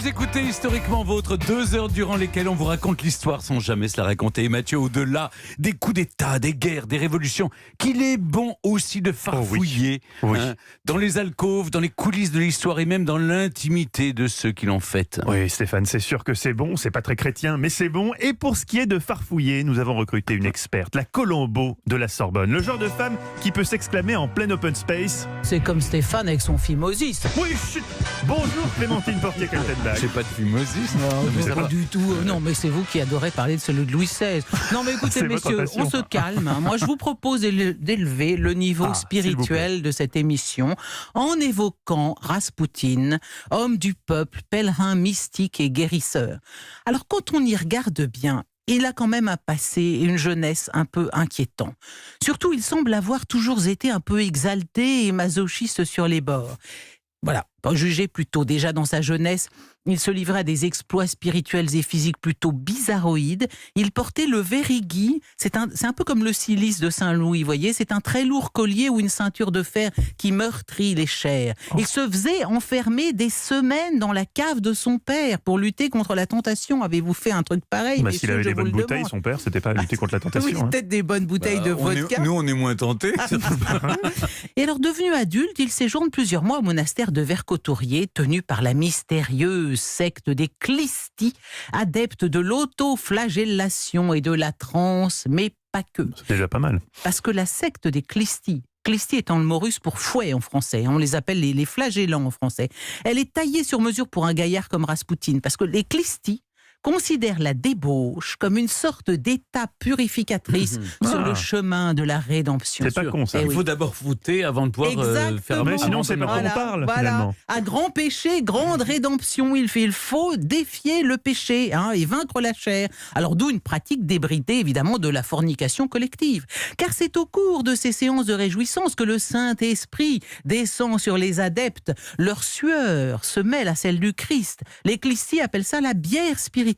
Vous écoutez Historiquement Vôtre, 2 heures durant lesquelles on vous raconte l'histoire sans jamais se la raconter. Et Mathieu, au-delà des coups d'État, des guerres, des révolutions, qu'il est bon aussi de farfouiller dans les alcôves, dans les coulisses de l'histoire et même dans l'intimité de ceux qui l'ont faite. Oui, Stéphane, c'est sûr que c'est bon, c'est pas très chrétien, mais c'est bon. Et pour ce qui est de farfouiller, nous avons recruté une experte, la Colombo de la Sorbonne. Le genre de femme qui peut s'exclamer en plein open space. C'est comme Stéphane avec son phimosis. Oui, chut. Bonjour Clémentine Portier-Kaltenbach. C'est pas de phimosis, Non, pas du tout. Non, mais c'est vous qui adorez parler de celui de Louis XVI. Non, mais écoutez, C'est votre messieurs, passion. on se calme. Moi, je vous propose d'élever le niveau spirituel de cette émission en évoquant Raspoutine, homme du peuple, pèlerin mystique et guérisseur. Alors, quand on y regarde bien, il a quand même un passé et une jeunesse un peu inquiétant. Surtout, il semble avoir toujours été un peu exalté et masochiste sur les bords. Voilà, pas jugé plutôt déjà dans sa jeunesse, il se livrait à des exploits spirituels et physiques plutôt bizarroïdes. Il portait le verigui, c'est un peu comme le cilice de Saint-Louis, vous voyez, c'est un très lourd collier ou une ceinture de fer qui meurtrit les chairs. Il se faisait enfermer des semaines dans la cave de son père pour lutter contre la tentation. Avez-vous fait un truc pareil? Bah, s'il avait des bonnes bouteilles, son père, c'était pas lutter contre la tentation. Oui, peut-être des bonnes bouteilles de vodka. Nous, on est moins tentés. Et alors, devenu adulte, il séjourne plusieurs mois au monastère de Vercouturier, tenu par la mystérieuse secte des Clistis, adeptes de l'autoflagellation et de la transe, mais pas que. C'est déjà pas mal. Parce que la secte des Clistis, Clistis étant le mot russe pour fouet en français, on les appelle les flagellants en français, elle est taillée sur mesure pour un gaillard comme Raspoutine, parce que les Clistis considère la débauche comme une sorte d'étape purificatrice sur le chemin de la rédemption. C'est pas con ça. Il faut d'abord fouter avant de pouvoir faire... Mais sinon, c'est pas qu'on parle finalement. À grand péché, grande rédemption. Il faut défier le péché et vaincre la chair. Alors d'où une pratique débridée évidemment de la fornication collective. Car c'est au cours de ces séances de réjouissance que le Saint-Esprit descend sur les adeptes. Leur sueur se mêle à celle du Christ. Les Clistis appellent ça la bière spirituelle.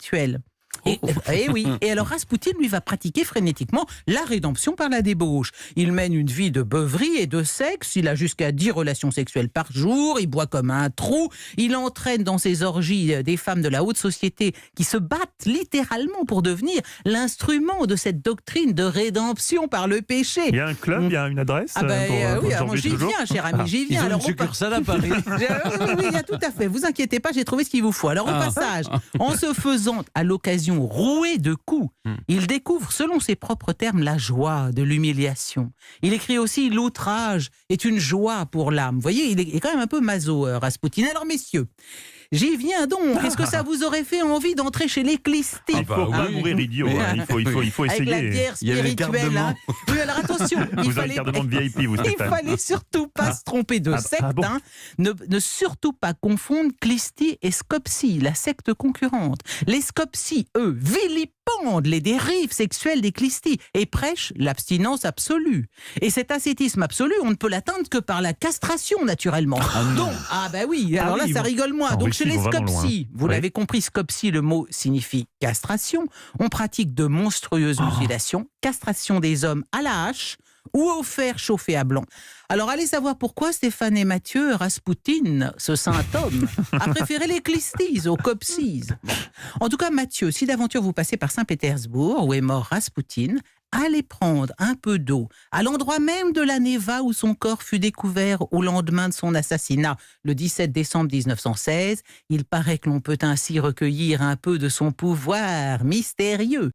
Et oui. Et alors Raspoutine, lui, va pratiquer frénétiquement la rédemption par la débauche. Il mène une vie de beuverie et de sexe. Il a jusqu'à 10 relations sexuelles par jour. Il boit comme un trou. Il entraîne dans ses orgies des femmes de la haute société qui se battent littéralement pour devenir l'instrument de cette doctrine de rédemption par le péché. Il y a un club, il y a une adresse oui, alors j'y viens, cher ami, j'y viens. Ils ont une succursale à Paris. Oui, tout à fait. Vous inquiétez pas, j'ai trouvé ce qu'il vous faut. Alors au passage, en se faisant à l'occasion roué de coups, il découvre, selon ses propres termes, la joie de l'humiliation. Il écrit aussi « L'outrage est une joie pour l'âme ». Vous voyez, il est quand même un peu maso, Raspoutine. Alors messieurs, j'y viens donc. Est-ce que ça vous aurait fait envie d'entrer chez les Clistis? Il faut pas mourir idiot. Il faut essayer. Avec la bière spirituelle. Oui, alors attention. Vous avez le gardement de VIP, vous, Il Stéphane. fallait surtout pas se tromper de secte. Ne surtout pas confondre Clistis et Skopsi, la secte concurrente. Les Skopsi, eux, vilipendent les dérives sexuelles des Clistis et prêchent l'abstinence absolue. Et cet ascétisme absolu, on ne peut l'atteindre que par la castration, naturellement. Donc, alors là, ça rigole moins. Donc, chez les Skopsi, vous l'avez compris, Skopsi, le mot signifie castration. On pratique de monstrueuses mutilations, castration des hommes à la hache ou au fer chauffé à blanc. Alors, allez savoir pourquoi Stéphane et Mathieu, Raspoutine, ce saint homme, a préféré les Clistis aux Kopsis. Bon. En tout cas, Mathieu, si d'aventure vous passez par Saint-Pétersbourg, où est mort Raspoutine, allez prendre un peu d'eau à l'endroit même de la Neva où son corps fut découvert au lendemain de son assassinat, le 17 décembre 1916. Il paraît que l'on peut ainsi recueillir un peu de son pouvoir mystérieux.